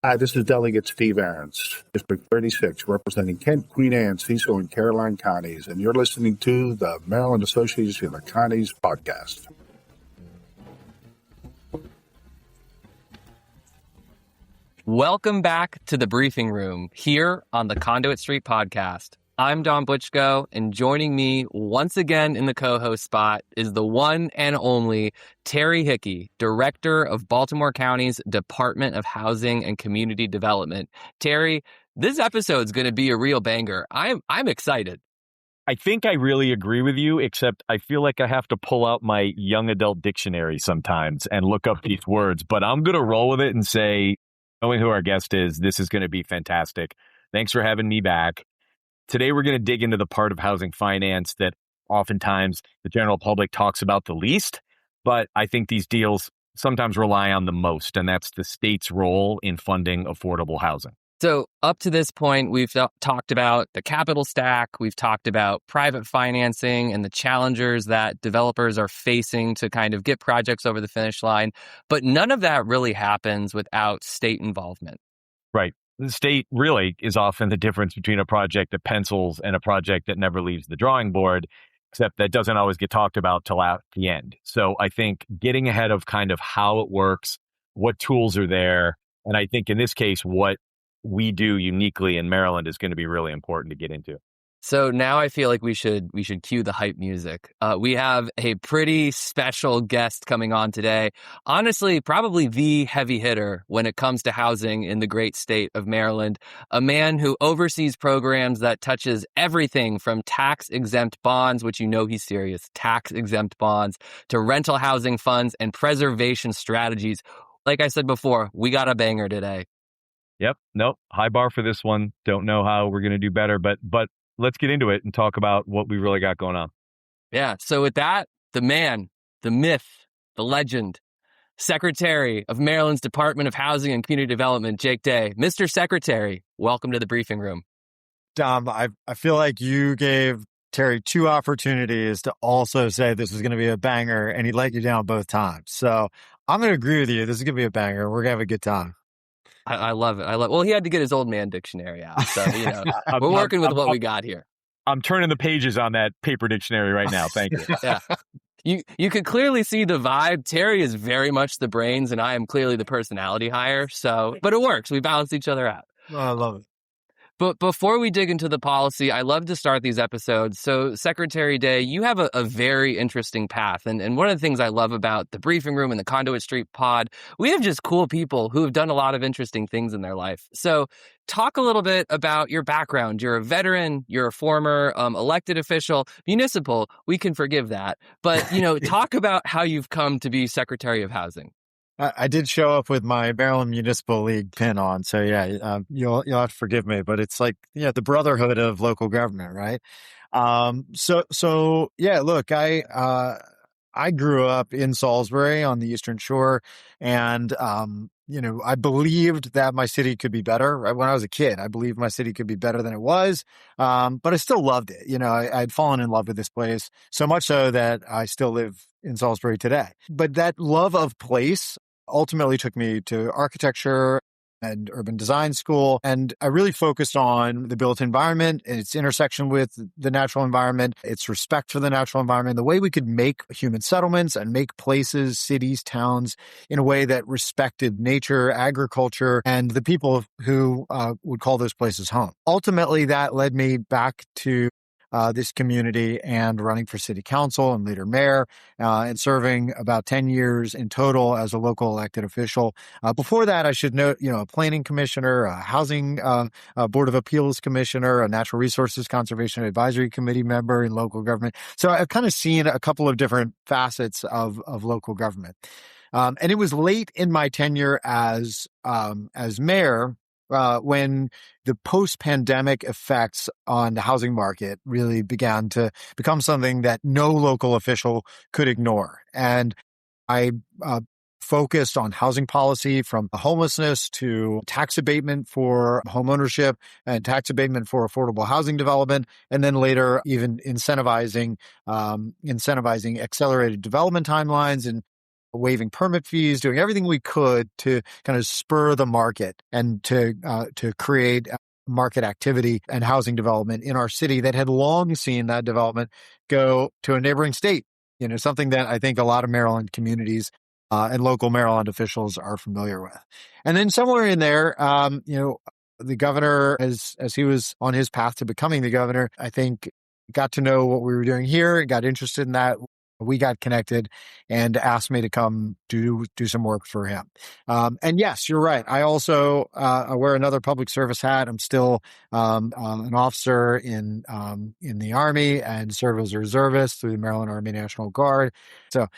Hi, this is Delegate Steve Aarons, District 36, representing Kent, Queen Anne, Cecil, and Caroline counties, and you're listening to the Maryland Association of Counties podcast. Welcome back to the briefing room here on the Conduit Street podcast. I'm Don Butchko, and joining me once again in the co-host spot is the one and only Terry Hickey, Director of Baltimore County's Department of Housing and Community Development. Terry, this episode's going to be a real banger. I'm excited. I think I really agree with you, except I feel like I have to pull out my young adult dictionary sometimes and look up these words, but I'm going to roll with it and say, knowing who our guest is, this is going to be fantastic. Thanks for having me back. Today, we're going to dig into the part of housing finance that oftentimes the general public talks about the least, but I think these deals sometimes rely on the most, and that's the state's role in funding affordable housing. So up to this point, we've talked about the capital stack. We've talked about private financing and the challenges that developers are facing to kind of get projects over the finish line. But none of that really happens without state involvement. Right. The state really is often the difference between a project that pencils and a project that never leaves the drawing board, except that doesn't always get talked about till at the end. So I think getting ahead of kind of how it works, what tools are there, and I think in this case, what we do uniquely in Maryland is going to be really important to get into. So now I feel like we should cue the hype music. We have a pretty special guest coming on today. Honestly, probably the heavy hitter when it comes to housing in the great state of Maryland. A man who oversees programs that touches everything from tax-exempt bonds, which you know he's serious, tax-exempt bonds, to rental housing funds and preservation strategies. Like I said before, we got a banger today. Yep. Nope. High bar for this one. Don't know how we're going to do better, but let's get into it and talk about what we really got going on. Yeah. So with that, the man, the myth, the legend, Secretary of Maryland's Department of Housing and Community Development, Jake Day. Mr. Secretary, welcome to the briefing room. Dom, I feel like you gave Terry two opportunities to also say this was going to be a banger, and he let you down both times. So I'm going to agree with you. This is going to be a banger. We're going to have a good time. I love it. Well, he had to get his old man dictionary out. So, we're working with what we got here. I'm turning the pages on that paper dictionary right now. Thank you. Yeah. You could clearly see the vibe. Terry is very much the brains, and I am clearly the personality hire. But it works. We balance each other out. Oh, I love it. But before we dig into the policy, I love to start these episodes. So, Secretary Day, you have a very interesting path. And one of the things I love about the briefing room and the Conduit Street pod, we have just cool people who have done a lot of interesting things in their life. So talk a little bit about your background. You're a veteran, you're a former elected official, municipal. We can forgive that. But, talk about how you've come to be Secretary of Housing. I did show up with my Maryland Municipal League pin on, so yeah, you'll have to forgive me, but it's like the brotherhood of local government, right? So yeah, look, I grew up in Salisbury on the Eastern Shore, and I believed that my city could be better. Right? When I was a kid, I believed my city could be better than it was, but I still loved it. I'd fallen in love with this place so much so that I still live in Salisbury today. But that love of place ultimately took me to architecture and urban design school. And I really focused on the built environment and its intersection with the natural environment, its respect for the natural environment, the way we could make human settlements and make places, cities, towns in a way that respected nature, agriculture, and the people who would call those places home. Ultimately, that led me back to this community and running for city council and later mayor and serving about 10 years in total as a local elected official. Before that, I should note, a planning commissioner, a housing board of appeals commissioner, a natural resources conservation advisory committee member in local government. So I've kind of seen a couple of different facets of local government. And it was late in my tenure as mayor when the post-pandemic effects on the housing market really began to become something that no local official could ignore. And I focused on housing policy, from homelessness to tax abatement for homeownership and tax abatement for affordable housing development, and then later even incentivizing accelerated development timelines and waiving permit fees, doing everything we could to kind of spur the market and to create market activity and housing development in our city that had long seen that development go to a neighboring state. Something that I think a lot of Maryland communities and local Maryland officials are familiar with. And then somewhere in there, the governor, as he was on his path to becoming the governor, I think got to know what we were doing here and got interested in that. We got connected and asked me to come do some work for him. And yes, you're right. I also I wear another public service hat. I'm still an officer in the Army and serve as a reservist through the Maryland Army National Guard. So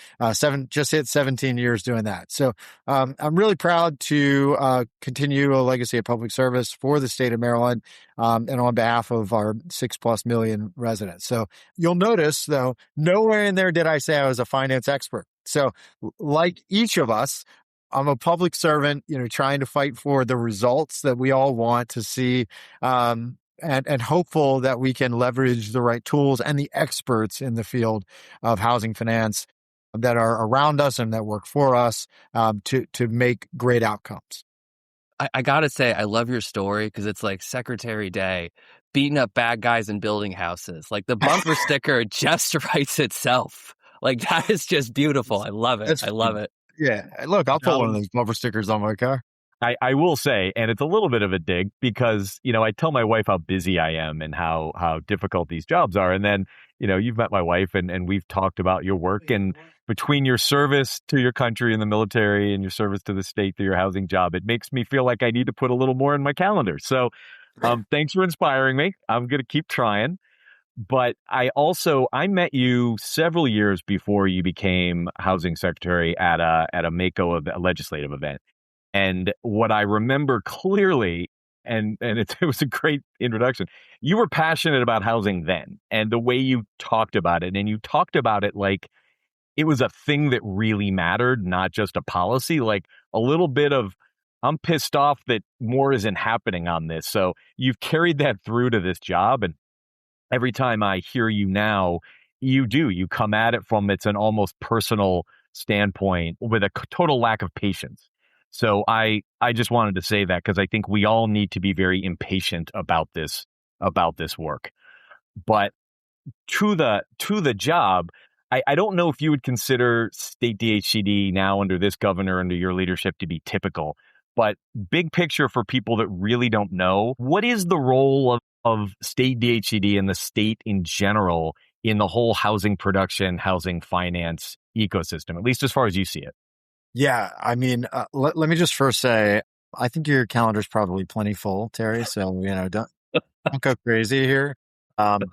just hit 17 years doing that. So I'm really proud to continue a legacy of public service for the state of Maryland and on behalf of our 6+ million residents. So you'll notice, though, nowhere in there did I say I was a finance expert. So like each of us, I'm a public servant, trying to fight for the results that we all want to see, and hopeful that we can leverage the right tools and the experts in the field of housing finance that are around us and that work for us to make great outcomes. I gotta say, I love your story because it's like Secretary Day beating up bad guys in building houses. Like the bumper sticker just writes itself. Like that is just beautiful. I love it. I love it. Yeah. Look, I'll put one of those bumper stickers on my car. I will say, and it's a little bit of a dig because, I tell my wife how busy I am and how difficult these jobs are. And then, you've met my wife and we've talked about your work, and between your service to your country in the military and your service to the state through your housing job, it makes me feel like I need to put a little more in my calendar. So thanks for inspiring me. I'm going to keep trying. But I met you several years before you became housing secretary at a MACO, a legislative event. And what I remember clearly, and it was a great introduction, you were passionate about housing then, and the way you talked about it, and you talked about it like it was a thing that really mattered, not just a policy, like a little bit of, I'm pissed off that more isn't happening on this. So you've carried that through to this job. And every time I hear you now, you come at it from it's an almost personal standpoint with a total lack of patience. So I just wanted to say that because I think we all need to be very impatient about this work. But to the job, I don't know if you would consider state DHCD now under this governor, under your leadership, to be typical. But big picture for people that really don't know, what is the role of state DHCD and the state in general in the whole housing production, housing finance ecosystem, at least as far as you see it? Yeah, I mean, let me just first say, I think your calendar's probably plenty full, Terry. So, don't go crazy here. And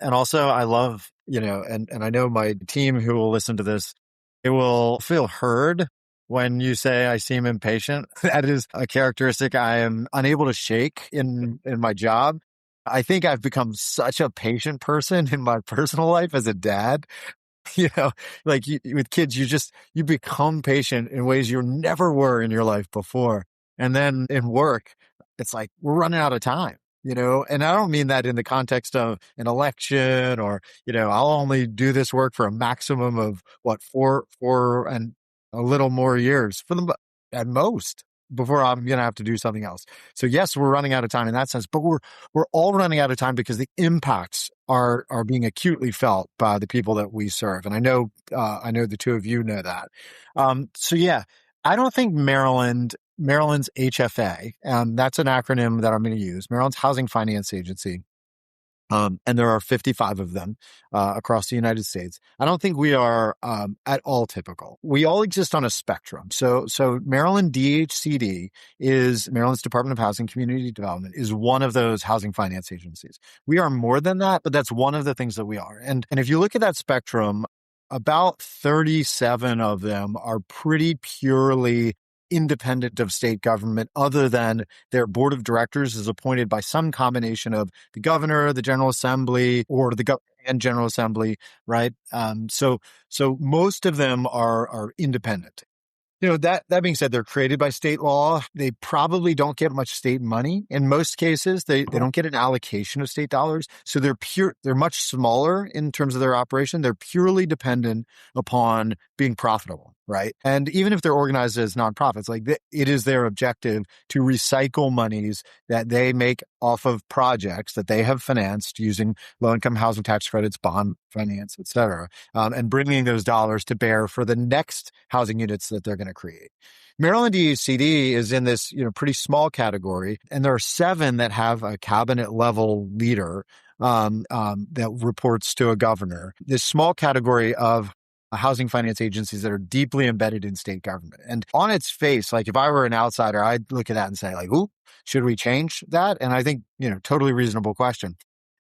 also I love, and I know my team who will listen to this, it will feel heard when you say I seem impatient. That is a characteristic I am unable to shake in my job. I think I've become such a patient person in my personal life as a dad. With kids, you become patient in ways you never were in your life before. And then in work, it's like, we're running out of time, and I don't mean that in the context of an election or, I'll only do this work for a maximum of four and a little more years at most before I'm going to have to do something else. So yes, we're running out of time in that sense, but we're all running out of time because the impacts are being acutely felt by the people that we serve. And I know the two of you know that. So yeah, I don't think Maryland's HFA, that's an acronym that I'm going to use, Maryland's Housing Finance Agency. And there are 55 of them across the United States. I don't think we are at all typical. We all exist on a spectrum. So Maryland DHCD is Maryland's Department of Housing Community Development is one of those housing finance agencies. We are more than that, but that's one of the things that we are. And if you look at that spectrum, about 37 of them are pretty purely independent of state government, other than their board of directors is appointed by some combination of the governor, the General Assembly, or the governor and General Assembly, right? So most of them are independent. That being said, they're created by state law. They probably don't get much state money. In most cases, they don't get an allocation of state dollars. So they're much smaller in terms of their operation. They're purely dependent upon being profitable, right? And even if they're organized as nonprofits, like it is their objective to recycle monies that they make off of projects that they have financed using low-income housing tax credits, bond finance, et cetera, and bringing those dollars to bear for the next housing units that they're going to create. Maryland DHCD is in this, pretty small category, and there are 7 that have a cabinet level leader that reports to a governor. This small category of housing finance agencies that are deeply embedded in state government. And on its face, like if I were an outsider, I'd look at that and say like, ooh, should we change that? And I think, totally reasonable question.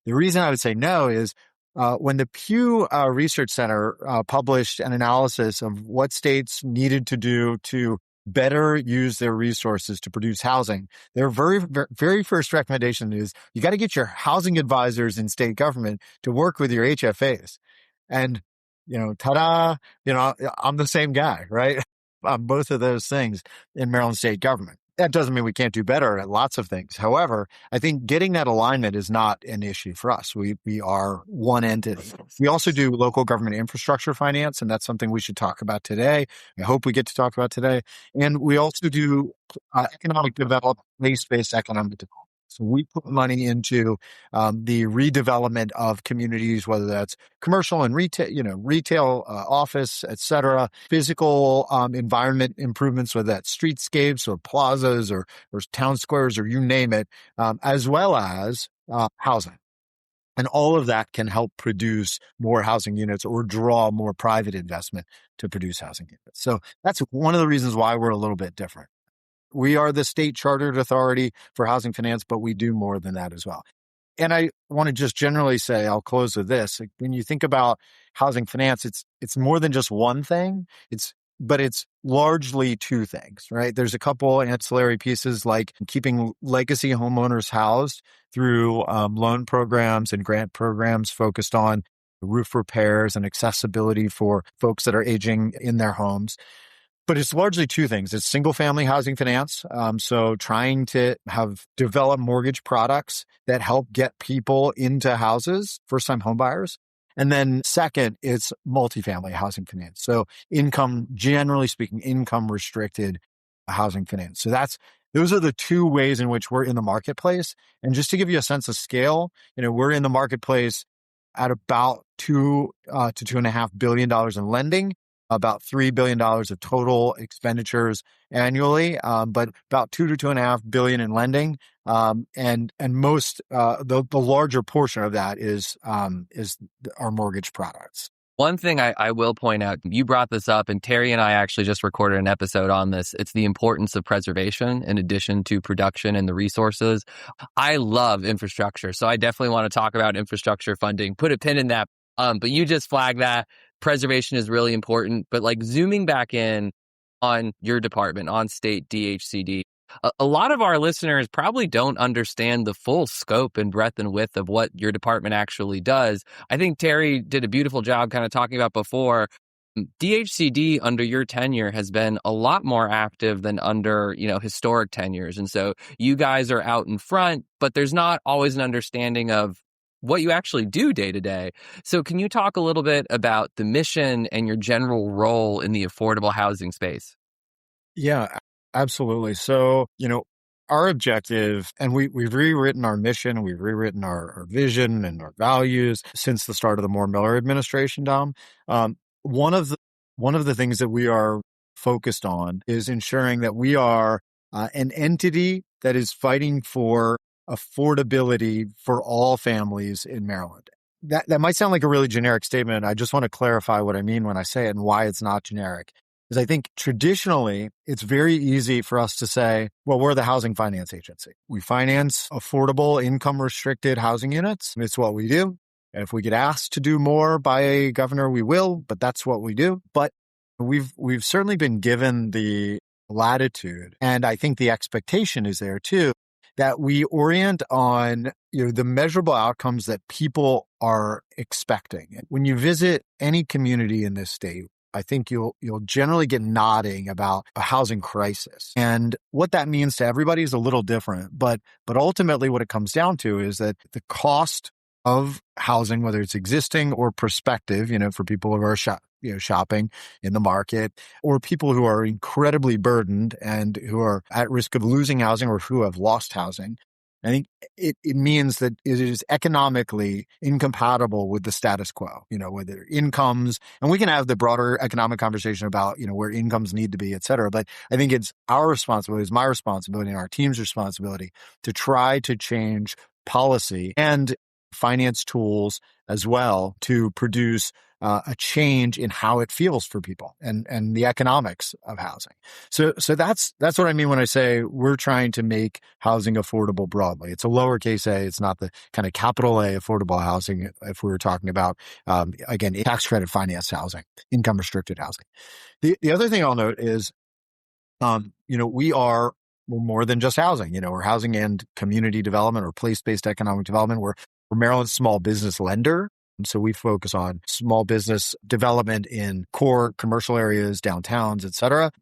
The reason I would say no is when the Pew Research Center published an analysis of what states needed to do to better use their resources to produce housing, their very, very first recommendation is you got to get your housing advisors in state government to work with your HFAs. And, ta-da, I'm the same guy, right? On both of those things in Maryland state government. That doesn't mean we can't do better at lots of things. However, I think getting that alignment is not an issue for us. We are one entity. We also do local government infrastructure finance, and that's something we should talk about today. I hope we get to talk about today. And we also do economic development, place-based economic development. So we put money into the redevelopment of communities, whether that's commercial and retail, office, et cetera, physical environment improvements, whether that's streetscapes or plazas or town squares or you name it, as well as housing. And all of that can help produce more housing units or draw more private investment to produce housing units. So that's one of the reasons why we're a little bit different. We are the state chartered authority for housing finance, but we do more than that as well. And I want to just generally say, I'll close with this. Like, when you think about housing finance, it's more than just one thing. But it's largely 2 things, right? There's a couple ancillary pieces like keeping legacy homeowners housed through loan programs and grant programs focused on roof repairs and accessibility for folks that are aging in their homes. But it's largely 2 things. It's single family housing finance. So trying to develop mortgage products that help get people into houses, first time home buyers. And then second, it's multifamily housing finance. So generally speaking, income restricted housing finance. So those are the 2 ways in which we're in the marketplace. And just to give you a sense of scale, we're in the marketplace at about $2 to $2.5 billion in lending, about $3 billion of total expenditures annually, but about $2 to $2.5 billion in lending. And most, the larger portion of that is our mortgage products. One thing I will point out, you brought this up, and Terry and I actually just recorded an episode on this. It's the importance of preservation in addition to production and the resources. I love infrastructure, so I definitely want to talk about infrastructure funding. Put a pin in that. But you just flagged that preservation is really important. But like zooming back in on your department, on state DHCD, a lot of our listeners probably don't understand the full scope and breadth and width of what your department actually does. I think Terry did a beautiful job kind of talking about before. DHCD under your tenure has been a lot more active than under, historic tenures. And so you guys are out in front, but there's not always an understanding of what you actually do day to day. So can you talk a little bit about the mission and your general role in the affordable housing space? Yeah, absolutely. So, our objective, and we've rewritten our mission, we've rewritten our vision and our values since the start of the Moore-Miller administration, Dom. One of the things that we are focused on is ensuring that we are an entity that is fighting for affordability for all families in Maryland. That might sound like a really generic statement. I just want to clarify what I mean when I say it and why it's not generic. Because I think traditionally, it's very easy for us to say, well, we're the housing finance agency. We finance affordable, income-restricted housing units. It's what we do. And if we get asked to do more by a governor, we will, but that's what we do. But we've certainly been given the latitude, and I think the expectation is there too, that we orient on the measurable outcomes that people are expecting. When you visit any community in this state, I think you'll generally get nodding about a housing crisis. And what that means to everybody is a little different. But ultimately what it comes down to is that the cost of housing, whether it's existing or prospective, for people who are shopping in the market, or people who are incredibly burdened and who are at risk of losing housing or who have lost housing. I think it means that it is economically incompatible with the status quo, whether incomes, and we can have the broader economic conversation about, where incomes need to be, et cetera. But I think it's our responsibility, it's my responsibility and our team's responsibility to try to change policy and finance tools as well to produce a change in how it feels for people and the economics of housing. So that's what I mean when I say we're trying to make housing affordable broadly. It's a lowercase a. It's not the kind of capital A affordable housing if we were talking about, again, tax credit finance housing, income restricted housing. The other thing I'll note is, we are more than just housing. We're housing and community development or place-based economic development. We're Maryland's small business lender. So we focus on small business development in core commercial areas, downtowns, et cetera.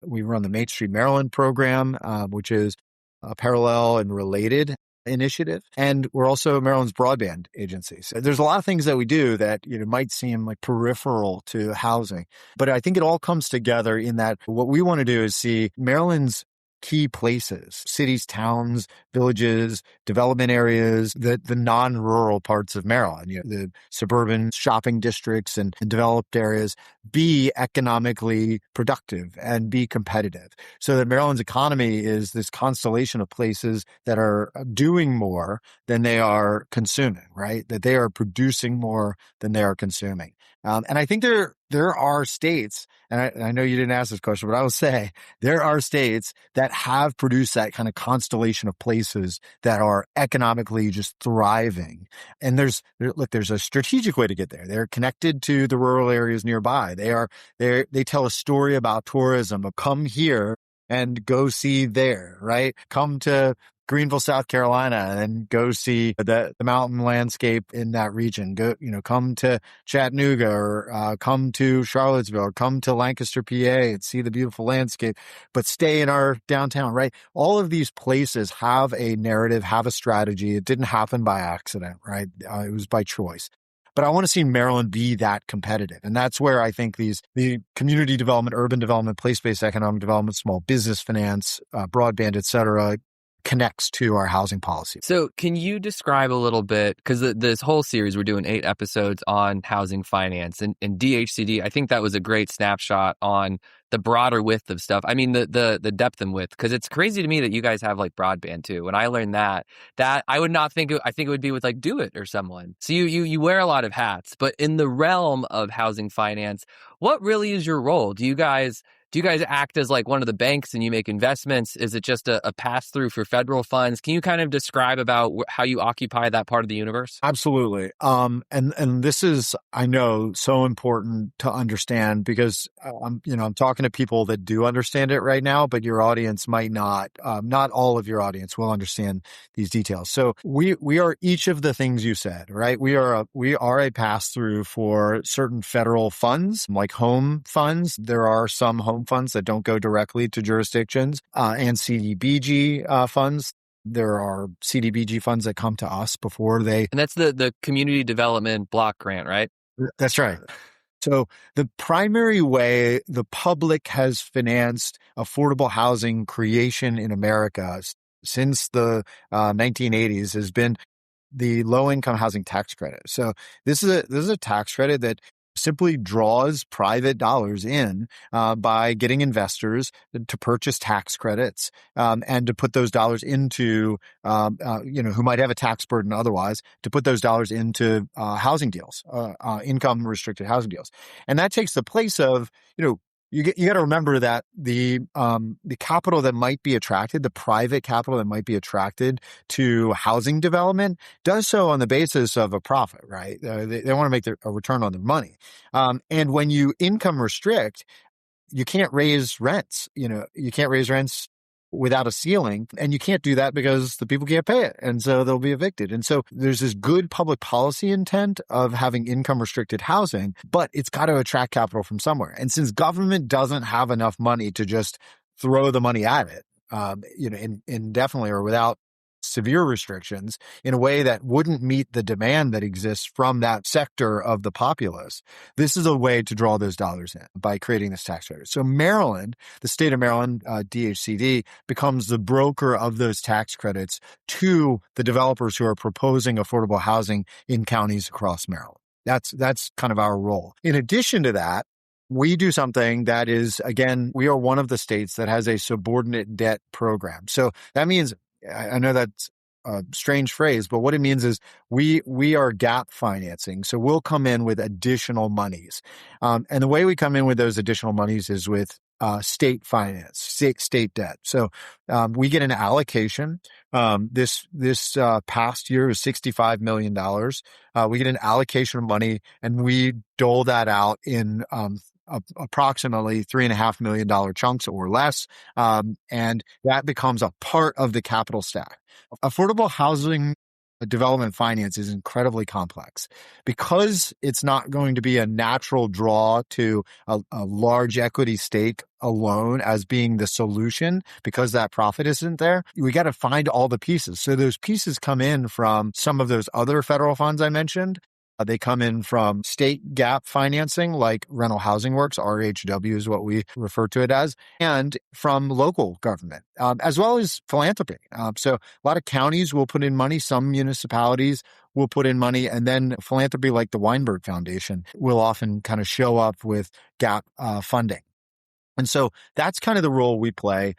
We run the Main Street Maryland program, which is a parallel and related initiative. And we're also Maryland's broadband agency. So there's a lot of things that we do that might seem like peripheral to housing. But I think it all comes together in that what we want to do is see Maryland's key places, cities, towns, villages, development areas, the non-rural parts of Maryland, the suburban shopping districts and developed areas, be economically productive and be competitive. So that Maryland's economy is this constellation of places that are doing more than they are consuming, right? That they are producing more than they are consuming. And I think there are states, and I know you didn't ask this question, but I will say there are states that have produced that kind of constellation of places that are economically just thriving. And there's a strategic way to get there. They're connected to the rural areas nearby. They tell a story about tourism of come here and go see there, right? Come to Greenville, South Carolina, and go see the mountain landscape in that region. Come to Chattanooga or come to Charlottesville or come to Lancaster, PA and see the beautiful landscape, but stay in our downtown, right? All of these places have a narrative, have a strategy. It didn't happen by accident, right? It was by choice. But I want to see Maryland be that competitive. And that's where I think the community development, urban development, place-based economic development, small business finance, broadband, et cetera, connects to our housing policy. So can you describe a little bit, because this whole series, we're doing 8 episodes on housing finance and DHCD. I think that was a great snapshot on the broader width of stuff. I mean, the depth and width, because it's crazy to me that you guys have like broadband too. When I learned that I would not think, I think it would be with like Do It or someone. So you wear a lot of hats, but in the realm of housing finance, what really is your role? Do you guys act as like one of the banks and you make investments? Is it just a pass through for federal funds? Can you kind of describe about how you occupy that part of the universe? Absolutely. And this is, I know, so important to understand because I'm talking to people that do understand it right now, but your audience might not. Not all of your audience will understand these details. So we are each of the things you said, right? We are a pass through for certain federal funds, like home funds. There are some home funds that don't go directly to jurisdictions, and CDBG funds. There are CDBG funds that come to us before they... And that's the Community Development Block Grant, right? That's right. So the primary way the public has financed affordable housing creation in America since the 1980s has been the low-income housing tax credit. So this is a tax credit that simply draws private dollars in by getting investors to purchase tax credits and to put those dollars into, who might have a tax burden otherwise, to put those dollars into housing deals, income restricted housing deals. And that takes the place of, you got to remember that the capital that might be attracted, the private capital that might be attracted to housing development, does so on the basis of a profit, right? They want to make a return on their money. And when you income restrict, you can't raise rents. You can't raise rents without a ceiling, and you can't do that because the people can't pay it, and so they'll be evicted. And so there's this good public policy intent of having income restricted housing, but it's got to attract capital from somewhere. And since government doesn't have enough money to just throw the money at it, indefinitely or without severe restrictions in a way that wouldn't meet the demand that exists from that sector of the populace. This is a way to draw those dollars in by creating this tax credit. So Maryland, the state of Maryland, DHCD, becomes the broker of those tax credits to the developers who are proposing affordable housing in counties across Maryland. That's kind of our role. In addition to that, we do something that is, again, we are one of the states that has a subordinate debt program. So that means, I know that's a strange phrase, but what it means is we are gap financing. So we'll come in with additional monies. And the way we come in with those additional monies is with state finance, state debt. So we get an allocation. This past year is $65 million. We get an allocation of money, and we dole that out in approximately $3.5 million chunks or less. And that becomes a part of the capital stack. Affordable housing development finance is incredibly complex because it's not going to be a natural draw to a large equity stake alone as being the solution because that profit isn't there. We got to find all the pieces. So those pieces come in from some of those other federal funds I mentioned. They come in from state gap financing, like Rental Housing Works, RHW is what we refer to it as, and from local government, as well as philanthropy. So a lot of counties will put in money, some municipalities will put in money, and then philanthropy like the Weinberg Foundation will often kind of show up with gap funding. And so that's kind of the role we play.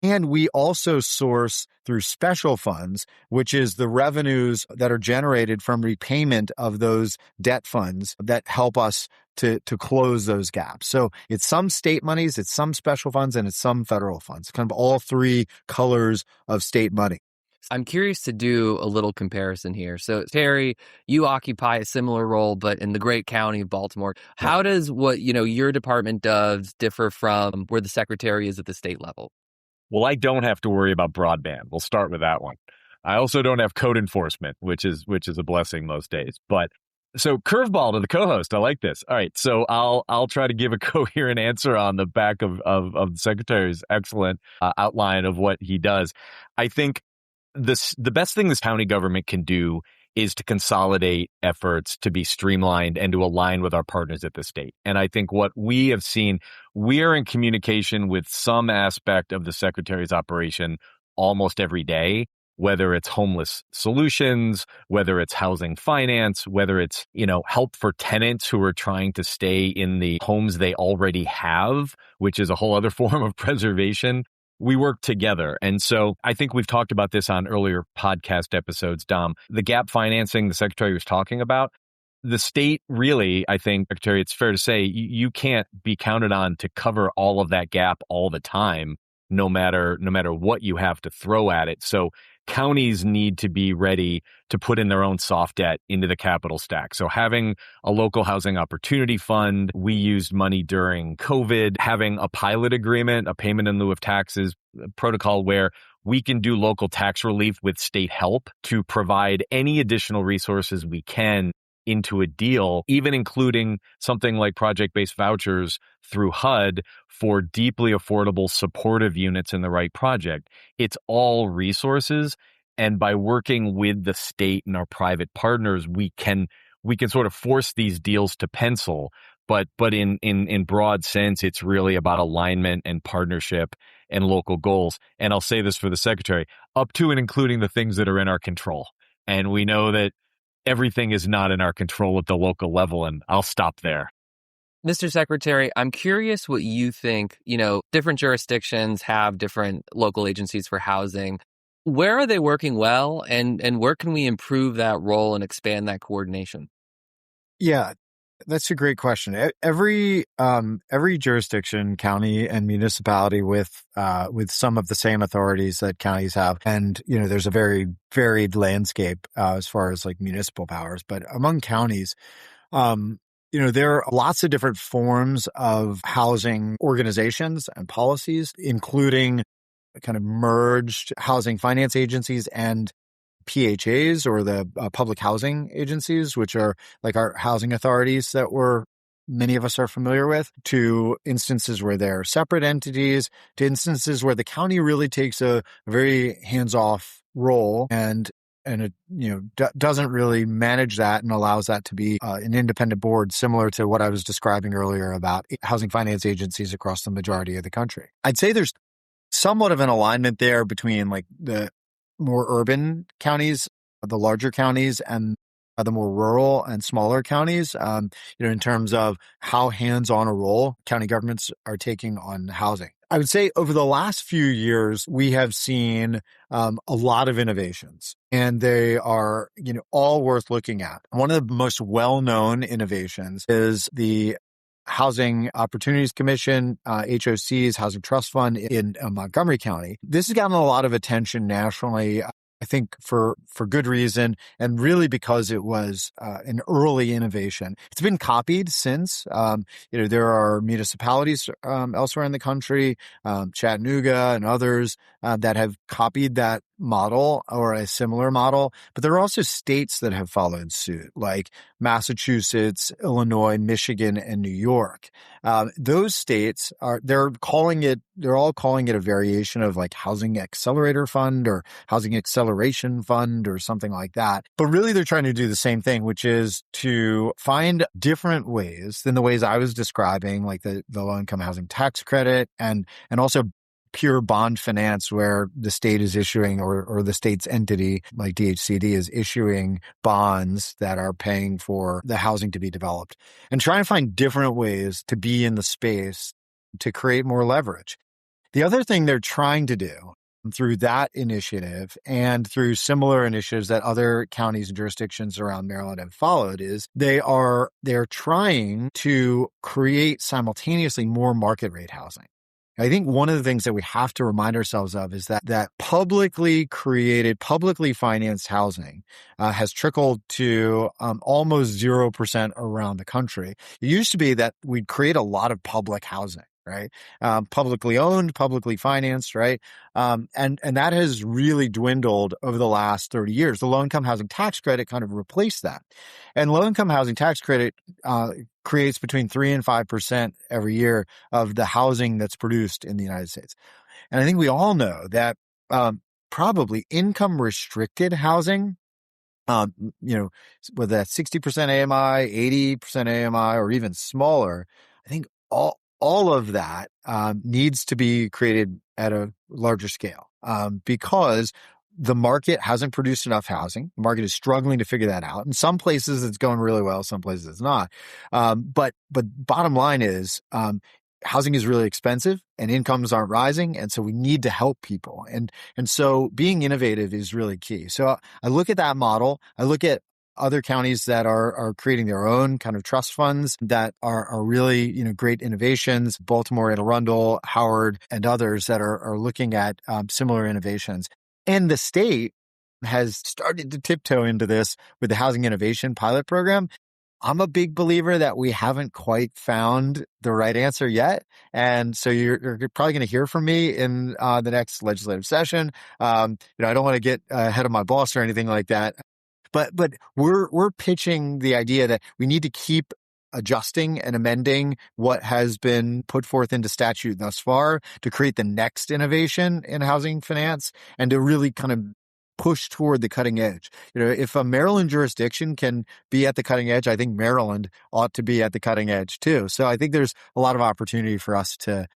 And we also source through special funds, which is the revenues that are generated from repayment of those debt funds that help us to close those gaps. So it's some state monies, it's some special funds, and it's some federal funds, kind of all three colors of state money. I'm curious to do a little comparison here. So, Terry, you occupy a similar role, but in the great county of Baltimore. How does what your department does differ from where the secretary is at the state level? Well, I don't have to worry about broadband. We'll start with that one. I also don't have code enforcement, which is a blessing most days. But so curveball to the co-host. I like this. All right, so I'll try to give a coherent answer on the back of the secretary's excellent outline of what he does. I think the best thing this county government can do is to consolidate efforts, to be streamlined, and to align with our partners at the state. And I think what we have seen, we are in communication with some aspect of the secretary's operation almost every day, whether it's homeless solutions, whether it's housing finance, whether it's, help for tenants who are trying to stay in the homes they already have, which is a whole other form of preservation. We work together. And so I think we've talked about this on earlier podcast episodes, Dom. The gap financing the secretary was talking about, the state really, I think, Secretary, it's fair to say you can't be counted on to cover all of that gap all the time, no matter what you have to throw at it. So counties need to be ready to put in their own soft debt into the capital stack. So having a local housing opportunity fund, we used money during COVID, having a pilot agreement, a payment in lieu of taxes protocol where we can do local tax relief with state help to provide any additional resources we can into a deal, even including something like project-based vouchers through HUD for deeply affordable supportive units in the right project. It's all resources. And by working with the state and our private partners, we can sort of force these deals to pencil. But in broad sense, it's really about alignment and partnership and local goals. And I'll say this for the secretary, up to and including the things that are in our control. And we know that everything is not in our control at the local level, and I'll stop there. Mr. Secretary, I'm curious what you think. Different jurisdictions have different local agencies for housing. Where are they working well, and where can we improve that role and expand that coordination? Yeah, that's a great question. Every jurisdiction, county and municipality with some of the same authorities that counties have, and there's a very varied landscape as far as like municipal powers. But among counties, there are lots of different forms of housing organizations and policies, including kind of merged housing finance agencies and PHAs, or the public housing agencies, which are like our housing authorities that many of us are familiar with, to instances where they're separate entities, to instances where the county really takes a very hands-off role and it doesn't really manage that and allows that to be an independent board, similar to what I was describing earlier about housing finance agencies across the majority of the country. I'd say there's somewhat of an alignment there between like the more urban counties, the larger counties, and the more rural and smaller counties, in terms of how hands-on a role county governments are taking on housing. I would say over the last few years, we have seen a lot of innovations, and they are, all worth looking at. One of the most well-known innovations is the Housing Opportunities Commission, HOC's Housing Trust Fund in Montgomery County. This has gotten a lot of attention nationally, I think for good reason, and really because it was an early innovation. It's been copied since. There are municipalities elsewhere in the country, Chattanooga and others, that have copied that model or a similar model. But there are also states that have followed suit, like Massachusetts, Illinois, Michigan, and New York. Those states they're all calling it a variation of like Housing Accelerator Fund or Housing Acceleration Fund or something like that. But really they're trying to do the same thing, which is to find different ways than the ways I was describing, like the low-income housing tax credit and also pure bond finance, where the state is issuing or the state's entity like DHCD is issuing bonds that are paying for the housing to be developed, and trying to find different ways to be in the space to create more leverage. The other thing they're trying to do through that initiative and through similar initiatives that other counties and jurisdictions around Maryland have followed is they're trying to create simultaneously more market rate housing. I think one of the things that we have to remind ourselves of is that publicly created, publicly financed housing has trickled to almost 0% around the country. It used to be that we'd create a lot of public housing, right? Publicly owned, publicly financed, right? And that has really dwindled over the last 30 years. The low-income housing tax credit kind of replaced that. And low-income housing tax credit creates between 3 and 5% every year of the housing that's produced in the United States. And I think we all know that probably income-restricted housing, whether that's 60% AMI, 80% AMI, or even smaller, I think all of that needs to be created at a larger scale because the market hasn't produced enough housing. The market is struggling to figure that out. In some places, it's going really well. Some places, it's not. But bottom line is housing is really expensive and incomes aren't rising. And so we need to help people. And so being innovative is really key. So I look at that model. I look at other counties that are creating their own kind of trust funds that are really, great innovations. Baltimore, Anne Arundel, Howard, and others that are looking at similar innovations. And the state has started to tiptoe into this with the Housing Innovation Pilot Program. I'm a big believer that we haven't quite found the right answer yet. And so you're probably going to hear from me in the next legislative session. I don't want to get ahead of my boss or anything like that. But we're pitching the idea that we need to keep adjusting and amending what has been put forth into statute thus far to create the next innovation in housing finance and to really kind of push toward the cutting edge. If a Maryland jurisdiction can be at the cutting edge, I think Maryland ought to be at the cutting edge too. So I think there's a lot of opportunity for us to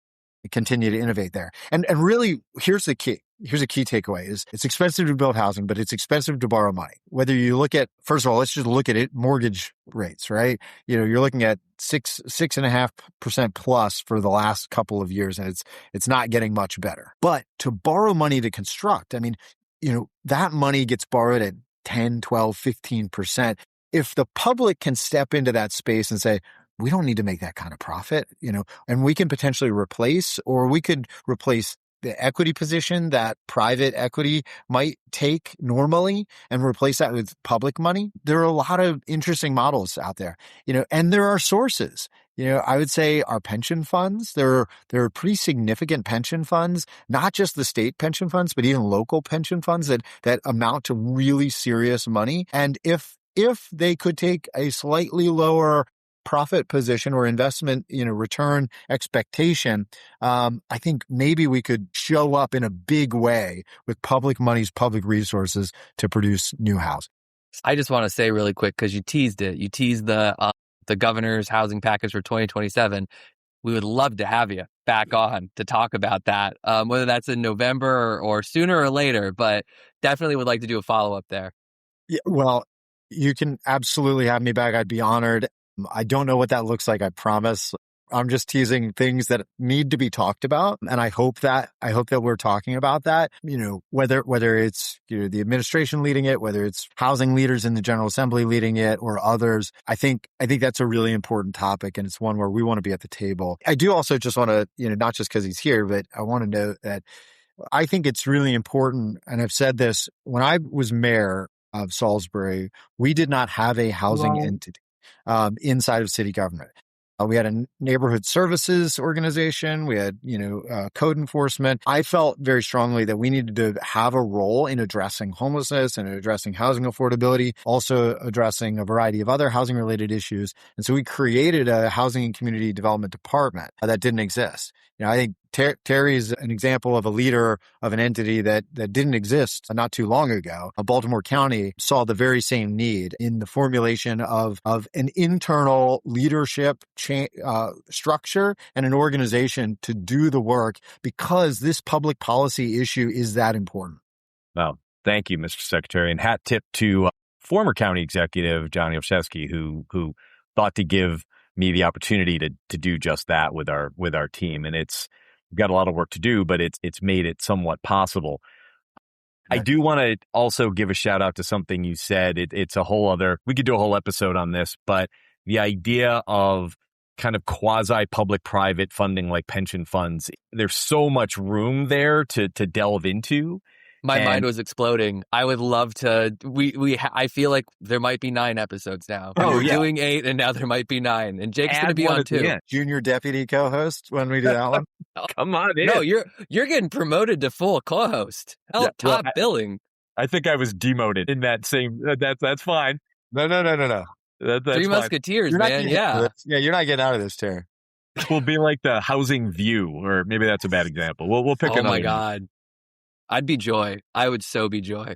continue to innovate there. And really, here's the key. Here's a key takeaway is it's expensive to build housing, but it's expensive to borrow money. Whether you look at, first of all, let's just look at it, mortgage rates, right? You're looking at 6.5% plus for the last couple of years, and it's not getting much better. But to borrow money to construct, that money gets borrowed at 10, 12, 15%. If the public can step into that space and say, we don't need to make that kind of profit, and we can potentially replace the equity position that private equity might take normally and replace that with public money. There are a lot of interesting models out there, and there are sources. I would say our pension funds, there are pretty significant pension funds, not just the state pension funds, but even local pension funds that amount to really serious money. And if they could take a slightly lower profit position or investment, return expectation, I think maybe we could show up in a big way with public monies, public resources to produce new housing. I just want to say really quick, because you teased it. You teased the governor's housing package for 2027. We would love to have you back on to talk about that, whether that's in November or sooner or later, but definitely would like to do a follow-up there. Yeah, well, you can absolutely have me back. I'd be honored. I don't know what that looks like, I promise. I'm just teasing things that need to be talked about. And I hope that we're talking about that, whether it's the administration leading it, whether it's housing leaders in the General Assembly leading it or others. I think that's a really important topic. And it's one where we want to be at the table. I do also just want to, not just because he's here, but I want to note that I think it's really important. And I've said this when I was mayor of Salisbury, we did not have a housing entity inside of city government. We had a neighborhood services organization. We had, code enforcement. I felt very strongly that we needed to have a role in addressing homelessness and addressing housing affordability, also addressing a variety of other housing related issues. And so we created a housing and community development department that didn't exist. I think Terry's an example of a leader of an entity that didn't exist not too long ago. Baltimore County saw the very same need in the formulation of an internal leadership structure and an organization to do the work because this public policy issue is that important. Well, thank you, Mr. Secretary. And hat tip to former county executive Johnny Olszewski, who thought to give me the opportunity to do just that with our team. And we've got a lot of work to do, but it's made it somewhat possible. I do want to also give a shout out to something you said. It's a whole other, we could do a whole episode on this, but the idea of kind of quasi public private funding like pension funds, there's so much room there to delve into. My mind was exploding. I would love to. I feel like there might be 9 episodes now. We're doing 8, and now there might be 9. And Jake's going to be on too. Junior deputy co-host when we do that one. Come on in. No, you're getting promoted to full co-host. Top billing. I think I was demoted in that same. That's fine. No. That's Three fine. Musketeers, man. Yeah. You're not getting out of this, Terry. We'll be like the housing view, or maybe that's a bad example. We'll pick another. Oh my God. I'd be Joy. I would so be Joy.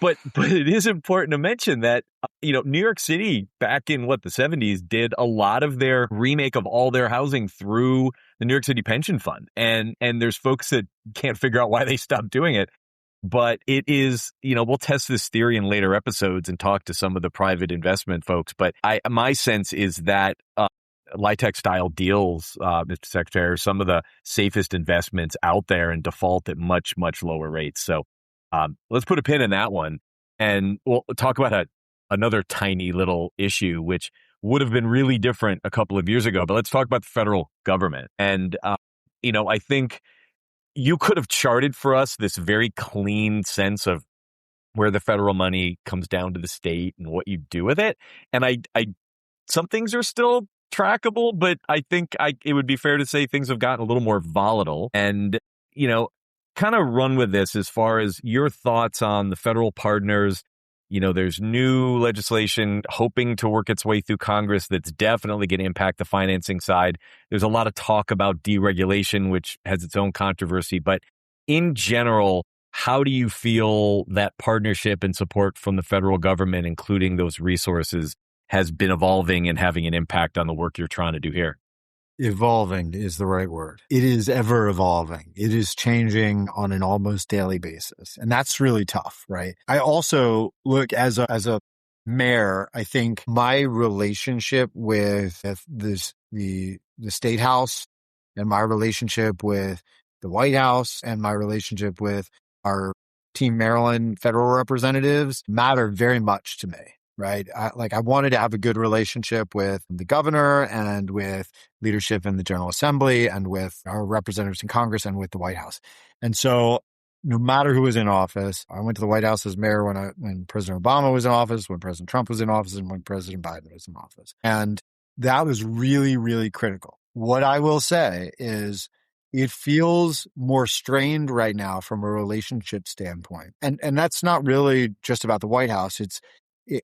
But it is important to mention that, New York City back in the 70s did a lot of their remake of all their housing through the New York City Pension Fund. And there's folks that can't figure out why they stopped doing it. But it is, we'll test this theory in later episodes and talk to some of the private investment folks. But my sense is that LIHTC style deals, Mr. Secretary, are some of the safest investments out there and default at much, much lower rates. So let's put a pin in that one. And we'll talk about another tiny little issue, which would have been really different a couple of years ago. But let's talk about the federal government. And, I think you could have charted for us this very clean sense of where the federal money comes down to the state and what you do with it. And some things are still trackable, but I think it would be fair to say things have gotten a little more volatile. And, kind of run with this as far as your thoughts on the federal partners. There's new legislation hoping to work its way through Congress that's definitely going to impact the financing side. There's a lot of talk about deregulation, which has its own controversy. But in general, how do you feel that partnership and support from the federal government, including those resources, has been evolving and having an impact on the work you're trying to do here? Evolving is the right word. It is ever evolving. It is changing on an almost daily basis. And that's really tough, right? I also look as a mayor, I think my relationship with the State House and my relationship with the White House and my relationship with our Team Maryland federal representatives matter very much to me. Right. I wanted to have a good relationship with the governor and with leadership in the General Assembly and with our representatives in Congress and with the White House. And so no matter who was in office, I went to the White House as mayor when President Obama was in office, when President Trump was in office, and when President Biden was in office. And that was really, really critical. What I will say is it feels more strained right now from a relationship standpoint. And that's not really just about the White House.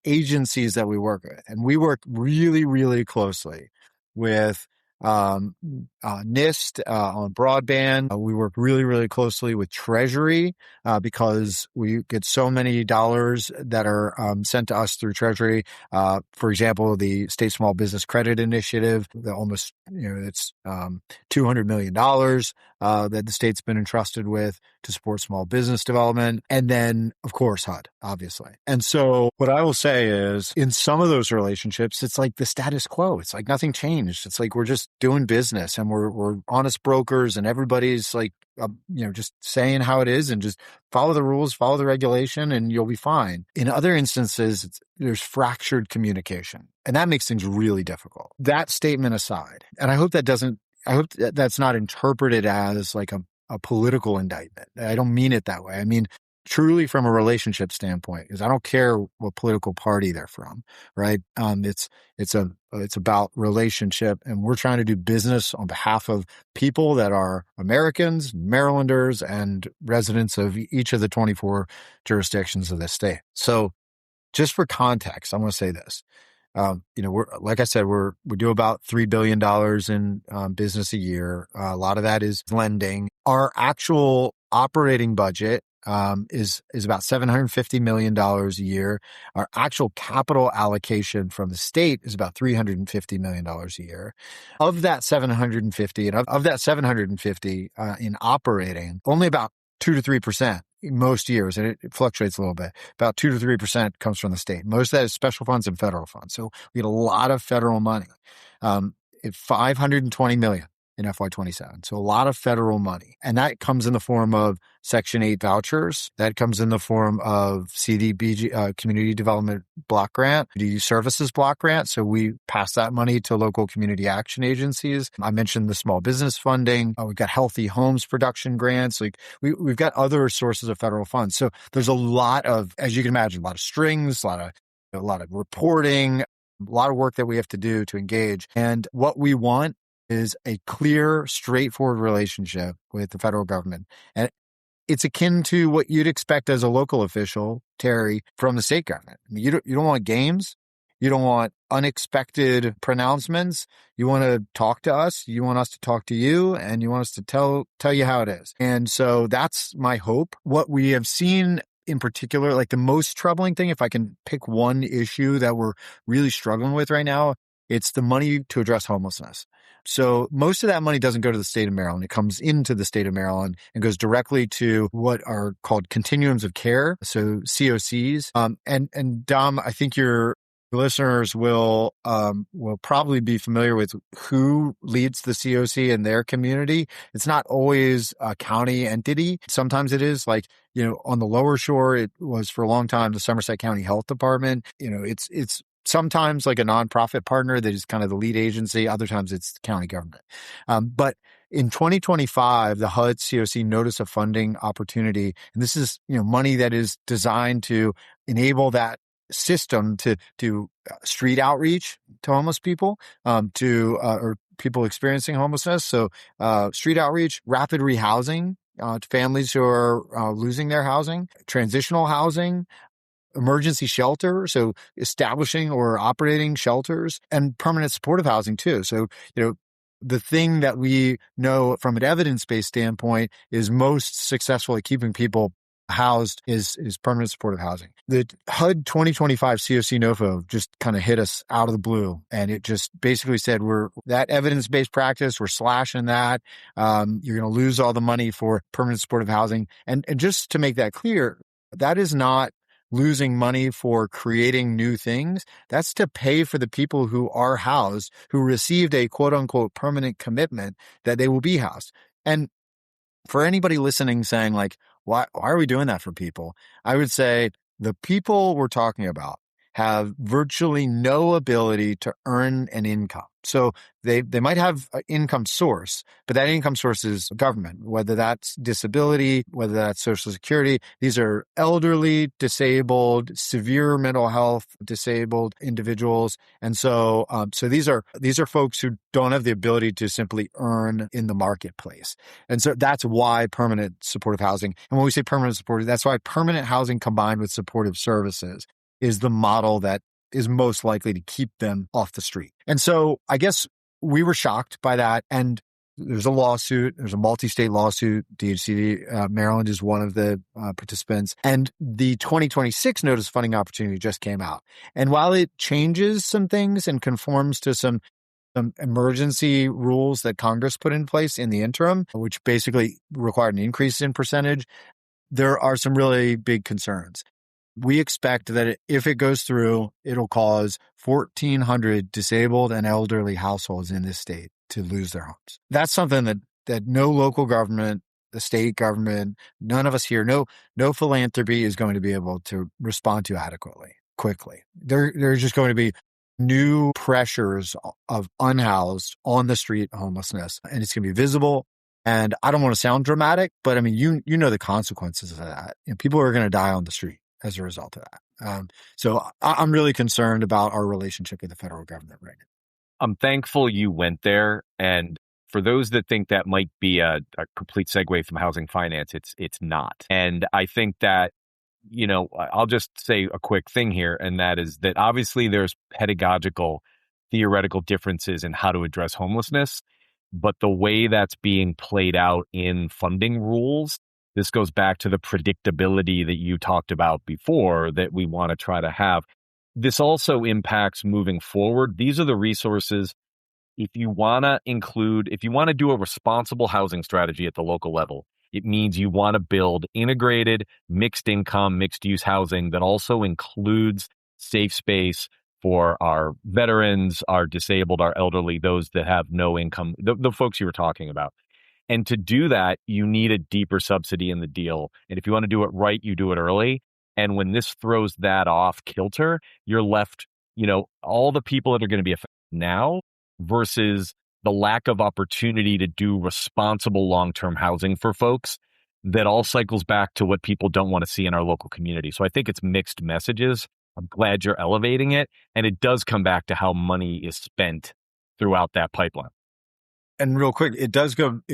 agencies that we work with. And we work really, really closely with NIST on broadband. We work really, really closely with Treasury because we get so many dollars that are sent to us through Treasury. For example, the State Small Business Credit Initiative, it's $200 million that the state's been entrusted with to support small business development. And then, of course, HUD, obviously. And so what I will say is in some of those relationships, it's like the status quo. It's like nothing changed. It's like we're just doing business and we're honest brokers and everybody's like, just saying how it is and just follow the rules, follow the regulation, and you'll be fine. In other instances, there's fractured communication, and that makes things really difficult. That statement aside, and I hope that's not interpreted as like a political indictment. I don't mean it that way. I mean, truly from a relationship standpoint, because I don't care what political party they're from, right? It's about relationship, and we're trying to do business on behalf of people that are Americans, Marylanders, and residents of each of the 24 jurisdictions of this state. So just for context, I'm going to say this. Like I said, we do about $3 billion in business a year. A lot of that is lending. Our actual operating budget is about $750 million a year. Our actual capital allocation from the state is about $350 million a year. Of that 750, and of that 750 in operating, only about 2 to 3% most years, and it fluctuates a little bit. About 2 to 3% comes from the state. Most of that is special funds and federal funds. So we get a lot of federal money. It's $520 million in FY27. So a lot of federal money. And that comes in the form of Section 8 vouchers. That comes in the form of CDBG, Community Development Block Grant, DU Services Block Grant. So we pass that money to local community action agencies. I mentioned the small business funding. We've got healthy homes production grants. Like we've got other sources of federal funds. So there's a lot of, as you can imagine, a lot of strings, a lot of reporting, a lot of work that we have to do to engage. And what we want is a clear, straightforward relationship with the federal government. And it's akin to what you'd expect as a local official, Terry, from the state government. I mean, you don't want games. You don't want unexpected pronouncements. You want to talk to us. You want us to talk to you, and you want us to tell you how it is. And so that's my hope. What we have seen in particular, like the most troubling thing, if I can pick one issue that we're really struggling with right now, it's the money to address homelessness. So most of that money doesn't go to the state of Maryland. It comes into the state of Maryland and goes directly to what are called continuums of care, so COCs. And Dom, I think your listeners will probably be familiar with who leads the COC in their community. It's not always a county entity. Sometimes it is, like, on the lower shore, it was for a long time the Somerset County Health Department. It's sometimes like a nonprofit partner that is kind of the lead agency. Other times it's the county government. But in 2025, the HUD COC Notice of Funding Opportunity, and this is money that is designed to enable that system to street outreach to homeless people, or people experiencing homelessness. So street outreach, rapid rehousing to families who are losing their housing, transitional housing, emergency shelter, so establishing or operating shelters, and permanent supportive housing too. So, the thing that we know from an evidence-based standpoint is most successful at keeping people housed is permanent supportive housing. The HUD 2025 COC NOFO just kind of hit us out of the blue, and it just basically said that evidence-based practice, we're slashing that. You're going to lose all the money for permanent supportive housing. And just to make that clear, that is not losing money for creating new things. That's to pay for the people who are housed, who received a quote unquote permanent commitment that they will be housed. And for anybody listening saying like, why are we doing that for people? I would say the people we're talking about have virtually no ability to earn an income. So they might have an income source, but that income source is government, whether that's disability, whether that's Social Security. These are elderly, disabled, severe mental health disabled individuals. And so these are folks who don't have the ability to simply earn in the marketplace. And so that's why permanent supportive housing. And when we say permanent supportive, that's why permanent housing combined with supportive services is the model that is most likely to keep them off the street. And so I guess we were shocked by that. And there's a lawsuit. There's a multi-state lawsuit. DHCD, Maryland is one of the participants. And the 2026 Notice of Funding Opportunity just came out. And while it changes some things and conforms to some emergency rules that Congress put in place in the interim, which basically required an increase in percentage, there are some really big concerns. We expect that if it goes through, it'll cause 1,400 disabled and elderly households in this state to lose their homes. That's something that no local government, the state government, none of us here, no philanthropy is going to be able to respond to adequately, quickly. There's just going to be new pressures of unhoused, on the street homelessness, and it's going to be visible. And I don't want to sound dramatic, but I mean, you know the consequences of that. People are going to die on the street as a result of that. So I'm really concerned about our relationship with the federal government right now. I'm thankful you went there. And for those that think that might be a complete segue from housing finance, it's not. And I think that, I'll just say a quick thing here, and that is that obviously there's pedagogical, theoretical differences in how to address homelessness, but the way that's being played out in funding rules, this goes back to the predictability that you talked about before that we want to try to have. This also impacts moving forward. These are the resources. If you want to do a responsible housing strategy at the local level, it means you want to build integrated, mixed income, mixed use housing that also includes safe space for our veterans, our disabled, our elderly, those that have no income, the folks you were talking about. And to do that, you need a deeper subsidy in the deal. And if you want to do it right, you do it early. And when this throws that off kilter, you're left, all the people that are going to be affected now versus the lack of opportunity to do responsible long-term housing for folks, that all cycles back to what people don't want to see in our local community. So I think it's mixed messages. I'm glad you're elevating it. And it does come back to how money is spent throughout that pipeline. And real quick, it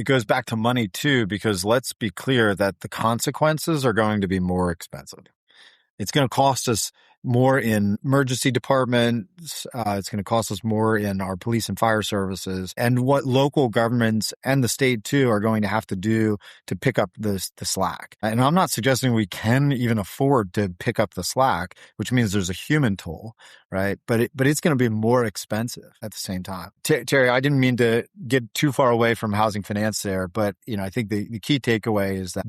goes back to money too, because let's be clear that the consequences are going to be more expensive. It's going to cost us more in emergency departments. It's going to cost us more in our police and fire services, and what local governments and the state too are going to have to do to pick up the slack. And I'm not suggesting we can even afford to pick up the slack, which means there's a human toll, right? But it's going to be more expensive at the same time. Terry, I didn't mean to get too far away from housing finance there, but I think the key takeaway is that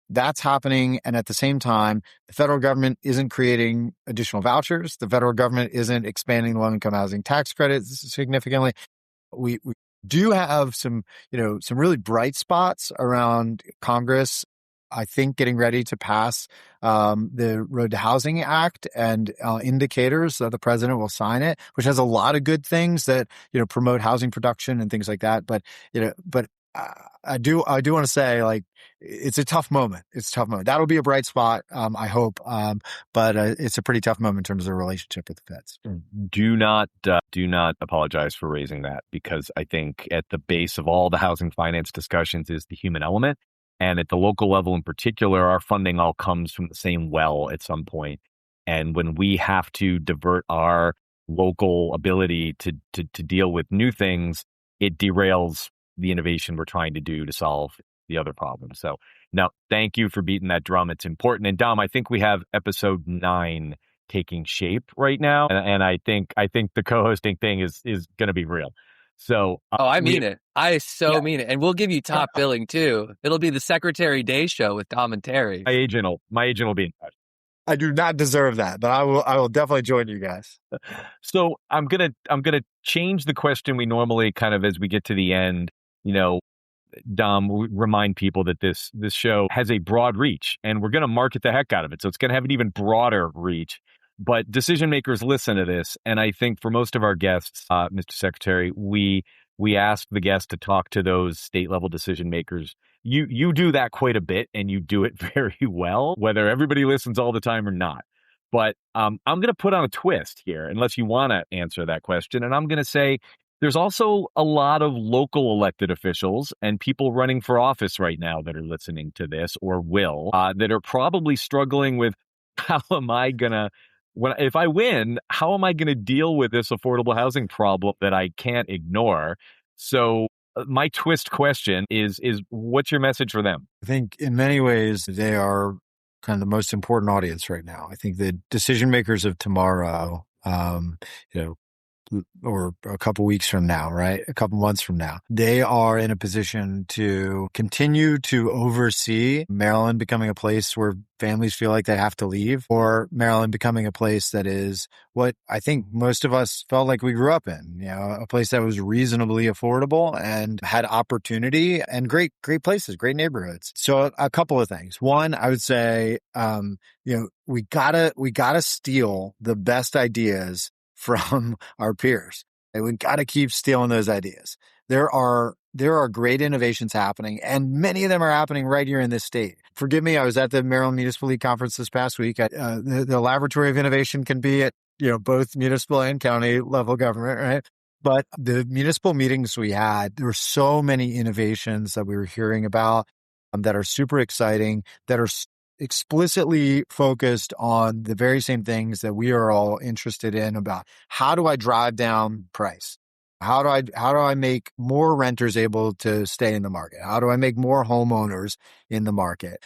that's happening. And at the same time, the federal government isn't creating additional vouchers. The federal government isn't expanding the low-income housing tax credits significantly. We do have some really bright spots around Congress, I think, getting ready to pass the Road to Housing Act and indicators that the president will sign it, which has a lot of good things that, promote housing production and things like that. But I do want to say, like, it's a tough moment. It's a tough moment. That'll be a bright spot, I hope. But it's a pretty tough moment in terms of the relationship with the feds. Do not apologize for raising that, because I think at the base of all the housing finance discussions is the human element. And at the local level in particular, our funding all comes from the same well at some point. And when we have to divert our local ability to deal with new things, it derails the innovation we're trying to do to solve the other problem. So now, thank you for beating that drum. It's important. And Dom, I think we have episode 9 taking shape right now. And I think the co-hosting thing is going to be real. So I mean it. I mean it. And we'll give you top billing too. It'll be the Secretary Day show with Dom and Terry. My agent will be in touch. I do not deserve that, but I will definitely join you guys. So I'm gonna change the question we normally kind of, as we get to the end, Dom, remind people that this show has a broad reach, and we're going to market the heck out of it. So it's going to have an even broader reach. But decision makers listen to this. And I think for most of our guests, Mr. Secretary, we ask the guests to talk to those state level decision makers. You do that quite a bit, and you do it very well, whether everybody listens all the time or not. But I'm going to put on a twist here, unless you want to answer that question. And I'm going to say, there's also a lot of local elected officials and people running for office right now that are listening to this or will, that are probably struggling with, how am I going to if I win, how am I going to deal with this affordable housing problem that I can't ignore? So my twist question is what's your message for them? I think in many ways they are kind of the most important audience right now. I think the decision makers of tomorrow, you know, or a couple weeks from now, right? A couple months from now, they are in a position to continue to oversee Maryland becoming a place where families feel like they have to leave, or Maryland becoming a place that is what I think most of us felt like we grew up in, a place that was reasonably affordable and had opportunity and great places, great neighborhoods. So a couple of things. One, I would say, we gotta steal the best ideas from our peers. And we got to keep stealing those ideas. There are great innovations happening, and many of them are happening right here in this state. Forgive me, I was at the Maryland Municipal League Conference this past week. The laboratory of innovation can be at both municipal and county level government, right? But the municipal meetings we had, there were so many innovations that we were hearing about that are super exciting, that are explicitly focused on the very same things that we are all interested in about how do I drive down price? How do I make more renters able to stay in the market? How do I make more homeowners in the market?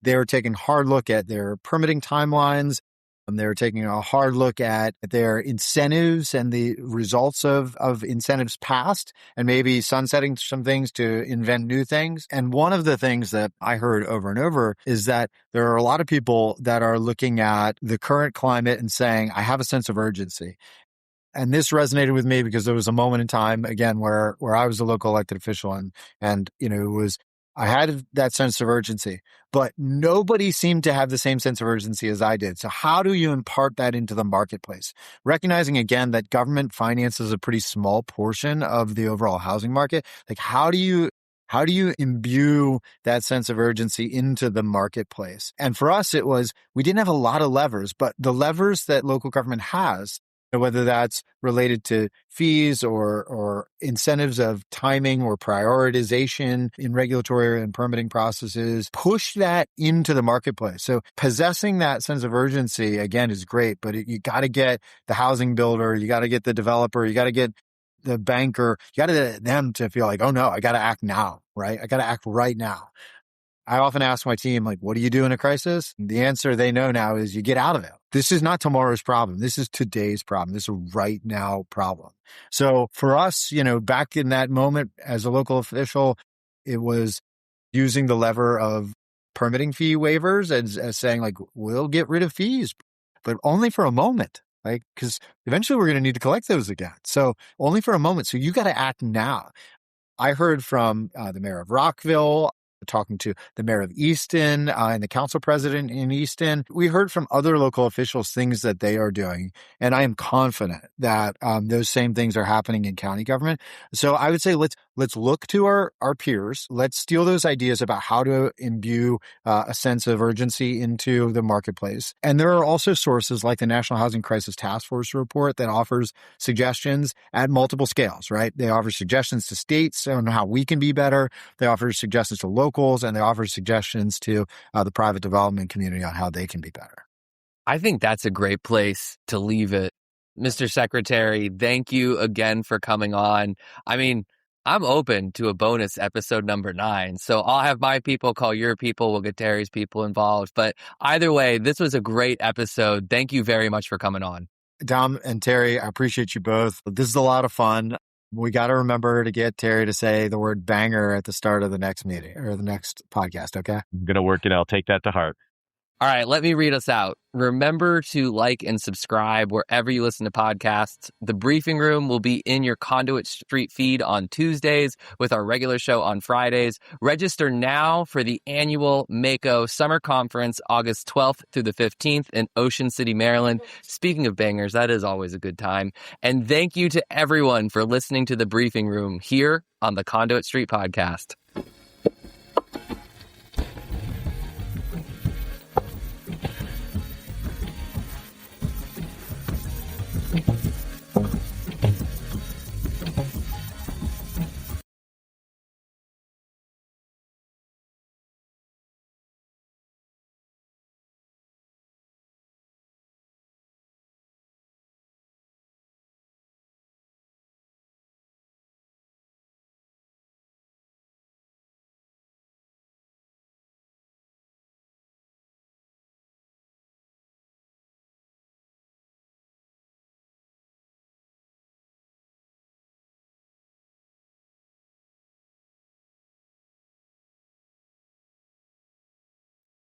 They're taking a hard look at their permitting timelines. They're taking a hard look at their incentives and the results of incentives passed, and maybe sunsetting some things to invent new things. And one of the things that I heard over and over is that there are a lot of people that are looking at the current climate and saying, I have a sense of urgency. And this resonated with me because there was a moment in time, again, where I was a local elected official and I had that sense of urgency, but nobody seemed to have the same sense of urgency as I did. So how do you impart that into the marketplace? Recognizing again that government finances a pretty small portion of the overall housing market. Like how do you imbue that sense of urgency into the marketplace? And for us, it was, we didn't have a lot of levers, but the levers that local government has, whether that's related to fees or incentives of timing or prioritization in regulatory and permitting processes, push that into the marketplace. So possessing that sense of urgency, again, is great, but you got to get the housing builder, you got to get the developer, you got to get the banker, you got to get them to feel like, oh no, I got to act now, right? I got to act right now. I often ask my team, like, what do you do in a crisis? The answer they know now is you get out of it. This is not tomorrow's problem. This is today's problem. This is a right now problem. So for us, back in that moment as a local official, it was using the lever of permitting fee waivers as saying, like, we'll get rid of fees, but only for a moment. Like, because eventually we're going to need to collect those again. So only for a moment. So you got to act now. I heard from the mayor of Rockville, talking to the mayor of Easton and the council president in Easton. We heard from other local officials things that they are doing, and I am confident that those same things are happening in county government. So I would say let's look to our peers. Let's steal those ideas about how to imbue a sense of urgency into the marketplace. And there are also sources like the National Housing Crisis Task Force report that offers suggestions at multiple scales, right? They offer suggestions to states on how we can be better. They offer suggestions to locals, and they offer suggestions to the private development community on how they can be better. I think that's a great place to leave it. Mr. Secretary, thank you again for coming on. I mean, I'm open to a bonus episode number 9. So I'll have my people call your people. We'll get Terry's people involved. But either way, this was a great episode. Thank you very much for coming on. Dom and Terry, I appreciate you both. This is a lot of fun. We got to remember to get Terry to say the word banger at the start of the next meeting or the next podcast, okay? I'm going to work it. I'll take that to heart. All right, let me read us out. Remember to like and subscribe wherever you listen to podcasts. The Briefing Room will be in your Conduit Street feed on Tuesdays with our regular show on Fridays. Register now for the annual Mako Summer Conference, August 12th through the 15th in Ocean City, Maryland. Speaking of bangers, that is always a good time. And thank you to everyone for listening to The Briefing Room here on the Conduit Street podcast.